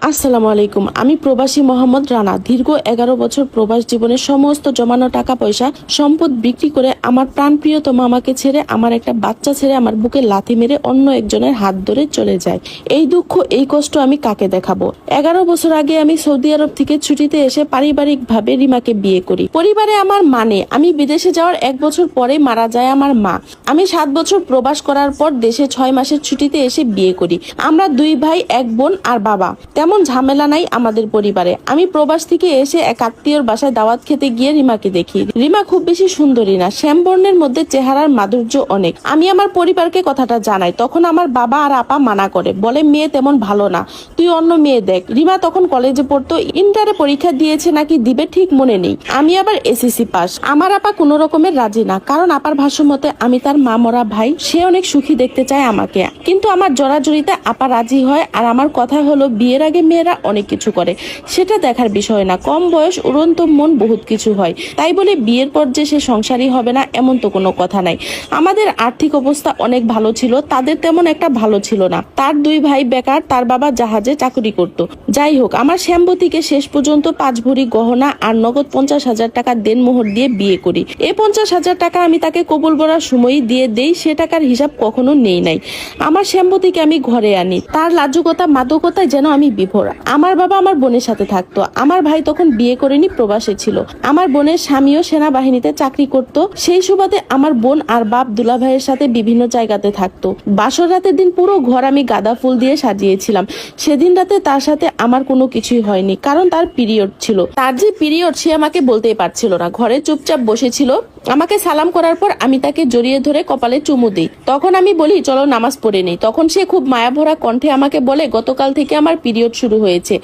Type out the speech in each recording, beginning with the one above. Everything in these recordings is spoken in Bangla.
আসসালামু আলাইকুম। আমি প্রবাসী মোহাম্মদ রানা। দীর্ঘ 11 বছর প্রবাস জীবনের সমস্ত জমানো টাকা পয়সা সম্পদ বিক্রি করে আমার প্রাণপ্রিয়তম আমাকে ছেড়ে, আমার একটা বাচ্চা ছেড়ে আমার বুকে লাথি মেরে অন্য একজনের হাত ধরে চলে যায়। এই দুঃখ, এই কষ্ট আমি কাকে দেখাবো? 11 বছর আগে আমি সৌদি আরব থেকে ছুটিতে এসে পারিবারিকভাবে রিমাকে বিয়ে করি। পরিবারে আমার মানে আমি বিদেশে যাওয়ার 1 বছর পরে মারা যায় আমার মা। আমি 7 বছর প্রবাস করার পর দেশে 6 মাসের ছুটিতে এসে বিয়ে করি। আমরা 2 ভাই, 1 বোন আর বাবা। তেমন ঝামেলা নাই আমাদের পরিবারে। আমি প্রবাস থেকে এসে এক আত্মীয়র বাসায় দাওয়াত খেতে গিয়ে রিমাকে দেখি। রিমা খুব বেশি সুন্দরী না, শ্যামবর্ণের মধ্যে চেহারার মাধুর্য অনেক। আমি আমার পরিবারকে কথাটা জানাই। তখন আমার বাবা আর আপা মানা করে, বলে মেয়ে তেমন ভালো না, তুই অন্য মেয়ে দেখ। রিমা তখন কলেজে পড়তো, ইন্টারে পরীক্ষা দিয়েছে নাকি দিবে ঠিক মনে নেই। আমি আবার এসএসসি পাস। আমার আপা কোনো রকমের রাজি না, কারণ আপার ভাষ্য মতে আমি তার মা মরা ভাই, সে অনেক সুখী দেখতে চায় আমাকে। কিন্তু আমার জোরাজুরিতে আপা রাজি হয়। আর আমার কথা হলো, বিয়ের আগে মেয়েরা অনেক কিছু করে, সেটা দেখার বিষয় না। কম বয়স, উড়ন্ত মন, বহুত কিছু হয়। তাই বলে বিয়ের পর যে সে সংসারী হবে না এমন তো কোনো কথা নাই। আমাদের আর্থিক অবস্থা অনেক ভালো ছিল, তাদের তেমন একটা ভালো ছিল না। তার 2 ভাই বেকার, তার বাবা জাহাজে চাকরি করত। যাই হোক, আমার শ্যামবতীকে শেষ পর্যন্ত 5 ভরি গহনা আর নগদ 50,000 টাকা দেনমোহর দিয়ে বিয়ে করি। এই 50,000 টাকা আমি তাকে কবুল বলার সময়ই দিয়ে দেই, সে টাকার হিসাব কখনো নেই নাই। আমার শ্যামবতীকে আমি ঘরে আনি, তার লাজুকতা মাদকতায় যেন আমি বিভোর। আমার বাবা আমার বোনের সাথে থাকতো। আমার ভাই তখন বিয়ে করেনি, প্রবাসে ছিল। আমার বোনের স্বামীও সেনাবাহিনীতে চাকরি করত। সেই সুবাদে আমার বোন আর বাপ দুলা ভাইয়ের সাথে বিভিন্ন জায়গাতে থাকতো। বাসর রাতের দিন পুরো ঘর আমি গাঁদা ফুল দিয়ে সাজিয়েছিলাম। সেদিন রাতে তার সাথে আমার কোনো কিছুই হয়নি, কারণ তার পিরিয়ড ছিল। তার যে পিরিয়ড সে আমাকে বলতেই পারছিল না। ঘরে চুপচাপ বসেছিল। আমাকে সালাম করার পর আমি তাকে জড়িয়ে ধরে কপালে চুমু দিই। তখন আমি বলি, চলো নামাজ পড়ে নেই। তখন সে খুব মায়াভরা কণ্ঠে আমাকে বলে, গতকাল থেকে আমার পিরিয়ড শুরু হয়েছে।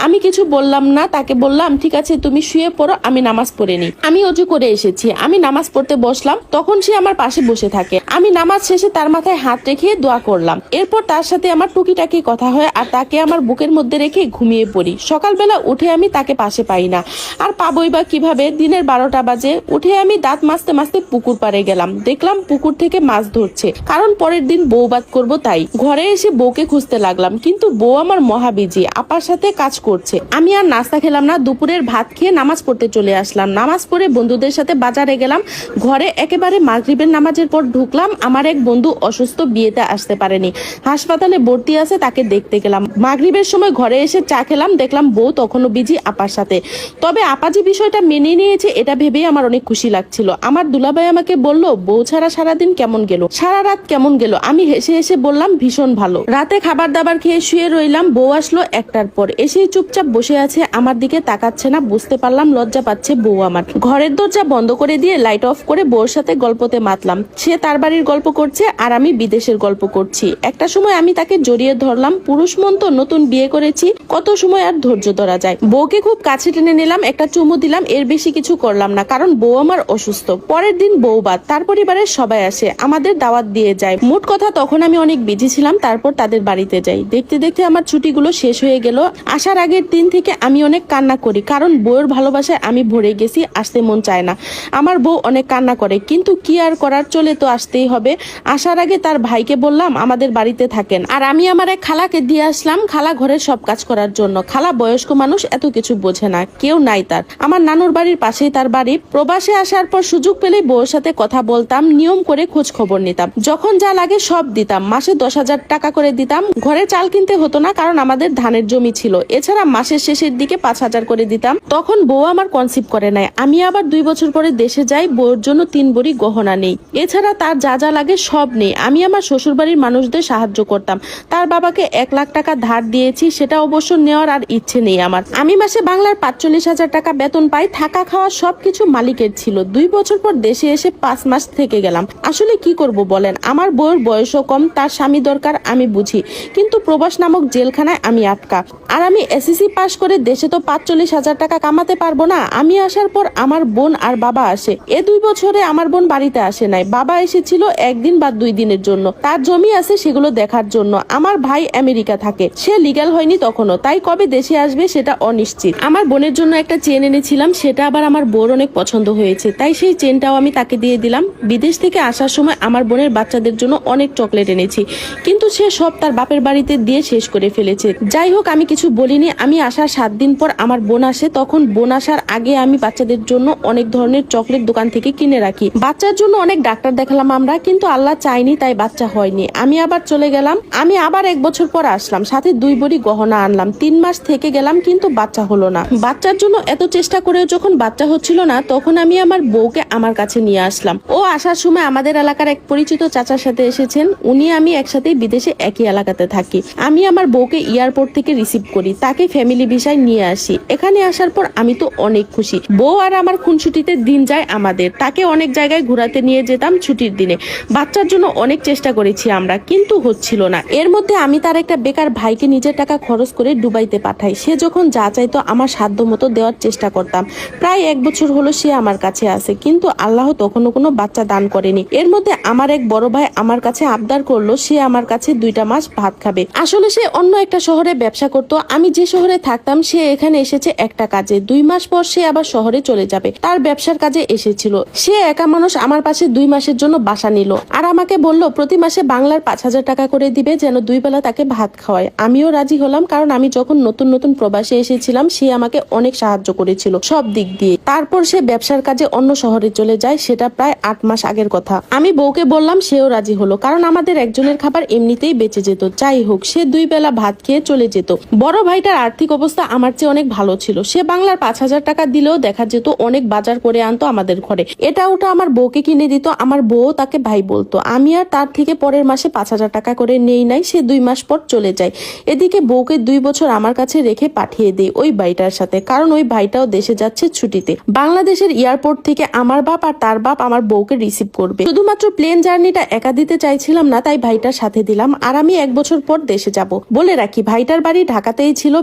আমি কিছু বললাম না, তাকে বললাম, ঠিক আছে তুমি শুয়ে পড়ো, আমি নামাজ পড়ে নিই। আমি অজু করে এসেছি, আমি নামাজ পড়তে বসলাম। তখন সে আমার পাশে বসে থাকে। আমি নামাজ শেষে তার মাথায় হাত রেখে দোয়া করলাম। এরপর তার সাথে আমার টুকিটাকি কথা হয় আর তাকে আমার বুকের মধ্যে রেখে ঘুমিয়ে পড়ি। সকালবেলা উঠে আমি তাকে পাশে পাই না। আর পাবই বা কিভাবে? দিনের 12টা বাজে। উঠে আমি দাঁত মাজতে মাজতে পুকুর পাড়ে গেলাম। দেখলাম পুকুর থেকে মাছ ধরছে, কারণ পরের দিন বউ ভাত করবো তাই। ঘরে এসে বউকে খুঁজতে লাগলাম, কিন্তু বউ আমার মহাবিজি, আপার সাথে কাজ করছে। আমি আর নাস্তা খেলাম না, দুপুরের ভাত খেয়ে নামাজ পড়তে চলে আসলাম। নামাজ পড়ে বন্ধুদের সাথে বাজারে গেলাম। ঘরে একেবারে মাগরিবের নামাজের পর ঢুকলাম। আমার এক বন্ধু অসুস্থ, বিয়েতে আসতে পারেনি, হাসপাতালে ভর্তি আছে, তাকে দেখতে গেলাম। মাগরিবের সময় ঘরে এসে চা খেলাম, দেখলাম বউ তখনও বিজি আপার সাথে। তবে আপা যে বিষয়টা মেনে নিয়েছে এটা ভেবেই আমার অনেক খুশি লাগছিল। আমার দুলাভাই আমাকে বলল, বউ ছাড়া সারাদিন কেমন গেল, সারা রাত কেমন গেল? আমি হেসে হেসে বললাম, ভীষণ ভালো। রাতে খাবার দাবার খেয়ে শুয়ে রইলাম। বউ আসলো 1টার পর, এসেই চুপচাপ বসে আছে, আমার দিকে তাকাচ্ছে না। বুঝতে পারলাম লজ্জা পাচ্ছে বউ আমার। ঘরের দরজা বন্ধ করে দিয়ে লাইট অফ করে বউর সাথে গল্পতে মাতলাম। সে তার বাড়ির গল্প করছে আর আমি বিদেশের গল্প করছি। একটা সময় আমি তাকে জড়িয়ে ধরলাম। পুরুষ মন তো, নতুন বিয়ে করেছি, কত সময় আর ধৈর্য ধরা যায়। বউকে খুব কাছে টেনে নিলাম, একটা চুমু দিলাম। এর বেশি কিছু করলাম না, কারণ বউ আমার অসুস্থ। পরের দিন বউ ভাত, তার পরিবারের সবাই আসে, আমাদের দাওয়াত দিয়ে যায়। মোট কথা তখন আমি অনেক বিজি ছিলাম। তারপর তাদের বাড়িতে যাই। দেখতে দেখতে আমার ছুটিগুলো শেষ হয়ে গেল। আসার আগের দিন থেকে আমি অনেক কান্না করি, কারণ বউয়ের ভালোবাসায় আমি ভরে গেছি, আসতে মন চায় না। আমার বউ অনেক কান্না করে, কিন্তু কি আর করার, চলে তো আসতেই হবে। আসার আগে তার ভাইকে বললাম আমাদের বাড়িতে থাকেন, আর আমি আমার এক খালাকে দিয়ে আসলাম। খালা ঘরের সব কাজ করার জন্য। খালা বয়স্ক মানুষ, এত কিছু বোঝে না, কেউ নাই তার। আমার নানুর বাড়ির পাশেই তার বাড়ি। প্রবাসে আসার পর সুযোগ পেলে বউর সাথে কথা বলতাম, নিয়ম করে খোঁজ খবর নিতাম, যখন যা লাগে সব দিতাম। মাসে 10,000 টাকা করে দিতাম। ঘরে চাল কিনতে হতো না, কারণ আমাদের ধানের জমি ছিল। এছাড়া মাসের শেষের দিকে 5,000 করে দিতাম। তখন বউ আমার কনসিভ করে নাই। আমি আবার 2 বছর পরে দেশে যাই, বউর জন্য 3 ভরি গহনা নেই। এছাড়া তার যা যা লাগে সব নেই। আমি আমার শ্বশুর বাড়ির মানুষদের সাহায্য করতাম। তার বাবাকে 1 লাখ টাকা ধার দিয়েছি, সেটা অবশ্য নেওয়ার আর ইচ্ছে নেই আমার। আমি মাসে বাংলার 45,000 টাকা বেতন পাই। থাকা খাওয়া সবকিছু মালিকের ছিল। 2 বছর পর দেশে এসে 5 মাস থেকে গেলাম। আসলে কি করব বলেন? আমার বউয়ের বয়সও কম, তার স্বামী দরকার, আমি বুঝি, কিন্তু প্রবাস নামক জেলখানায় আমি আটকা। আর আমি এসএসসি পাস করে দেশে তো 45,000 টাকা কামাতে পারবো না। আমি আসার পর আমার বোন আর বাবা আসে। 2 বছরে আমার বোন বাড়িতে আসে নাই। বাবা এসেছিল 1 দিন বা 2 দিনের জন্য। তার জমি আছে, সেগুলো দেখার জন্য। আমার ভাই আমেরিকা থাকে, সে লিগ্যাল হয়নি তখনও, তাই কবে দেশে আসবে সেটা অনিশ্চিত। আমার বোনের জন্য একটা চেন এনেছিলাম, সেটা আবার আমার বোর অনেক পছন্দ হয়েছে, তাই সেই চেনটাও আমি তাকে দিয়ে দিলাম। বিদেশ থেকে আসার সময় আমার বোনের বাচ্চাদের জন্য অনেক চকলেট এনেছি, কিন্তু সে সব তার বাপের বাড়িতে দিয়ে শেষ করে ফেলেছে। যাই যাই হোক, আমি কিছু বলিনি। আমি আসার 7 দিন পর আমার বোন আসে। তখন বোন আসার আগে আমি বাচ্চাদের জন্য অনেক ধরনের চকলেট দোকান থেকে কিনে রাখি। বাচ্চার জন্য অনেক ডাক্তার দেখালাম আমরা, কিন্তু আল্লাহ চাইনি তাই বাচ্চা হয়নি। আমি আবার চলে গেলাম। আমি আবার 1 বছর পর আসলাম, সাথে 2 ভরি গহনা আনলাম। 3 মাস থেকে গেলাম, কিন্তু বাচ্চা হলো না। বাচ্চার জন্য এত চেষ্টা করেও যখন বাচ্চা হচ্ছিল না, তখন আমি আমার বউকে আমার কাছে নিয়ে আসলাম। ও আসার সময় আমাদের এলাকার এক পরিচিত চাচার সাথে এসেছেন। উনি আমি একসাথে বিদেশে একই এলাকাতে থাকি। আমি আমার বউকে এয়ারপোর্ট থেকে রিসিভ করি, তাকে ফ্যামিলি ভিসায় নিয়ে আসি। এখানে আসার পর আমি তো অনেক খুশি। বউ আর আমার খুনসুটিতে দিন যায় আমাদের। তাকে অনেক জায়গায় ঘোরাতে নিয়ে যেতাম ছুটির দিনে। বাচ্চার জন্য অনেক চেষ্টা করেছি আমরা, কিন্তু হচ্ছিল না। এর মধ্যে আমি তার একটা বেকার ভাইকে নিজের টাকা খরচ করে দুবাইতে পাঠাই। সে যখন যা চাইতো আমার সাধ্য মতো দেওয়ার চেষ্টা করতাম। প্রায় 1 বছর হলো সে আমার কাছে আছে, কিন্তু আল্লাহ তখনও কোনো বাচ্চা দান করেনি। এর মধ্যে আমার এক বড় ভাই আমার কাছে আবদার করলো সে আমার কাছে 2টা মাস ভাত খাবে। আসলে সে অন্য একটা শহরে ব্যবসা করতো। আমি যে শহরে থাকতাম সে এখানে এসেছে একটা কাজে। 2 মাস পর সে আবার শহরে চলে যাবে, তার ব্যবসার কাজে এসেছিল। সে একা মানুষ আমার পাশে 2 মাসের জন্য বাসা নিল, আর আমাকে বলল প্রতি মাসে বাংলার 5,000 টাকা করে দিবে, যেন 2 বেলা তাকে ভাত খাওয়ায়। আমিও রাজি হলাম, কারণ আমি যখন নতুন নতুন প্রবাসে এসেছিলাম সে আমাকে অনেক সাহায্য করেছিল সব দিক দিয়ে। তারপর সে ব্যবসার কাজে অন্য শহরে চলে যায়, সেটা প্রায় 8 মাস আগের কথা। আমি বউকে বললাম, সেও রাজি হলো, কারণ আমাদের একজনের খাবার এমনিতেই বেঁচে যেত। যাই হোক, সে 2 বেলা ভাত খেয়ে চলে যেত। বড় ভাইটার আর্থিক অবস্থা আমার চেয়ে অনেক ভালো ছিল। সে বাংলার 5,000 টাকা দিলেও দেখা যেত অনেক বাজার করে আনতো আমাদের ঘরে। এটা ওটা আমার বউকে কিনে দিত। আমার বউ তাকে ভাই বলতো। আমি আর তার থেকে পরের মাসে 5,000 টাকা করে নেই নাই। সে 2 মাস পর চলে যায়। এদিকে বউকে 2 বছর আমার কাছে রেখে পাঠিয়ে দেই ওই ভাইটার সাথে, কারণ ওই ভাইটাও দেশে যাচ্ছে ছুটিতে। বাংলাদেশের এয়ারপোর্ট থেকে আমার বাপ আর তার বাপ আমার বউকে রিসিভ করবে। শুধুমাত্র প্লেন জার্নিটা একা দিতে চাইছিলাম না, তাই ভাইটার সাথে দিলাম। আর আমি 1 বছর পর দেশে যাব। বলে রাখি, ভাইটার বাড়ি ঢাকাতেই ছিল।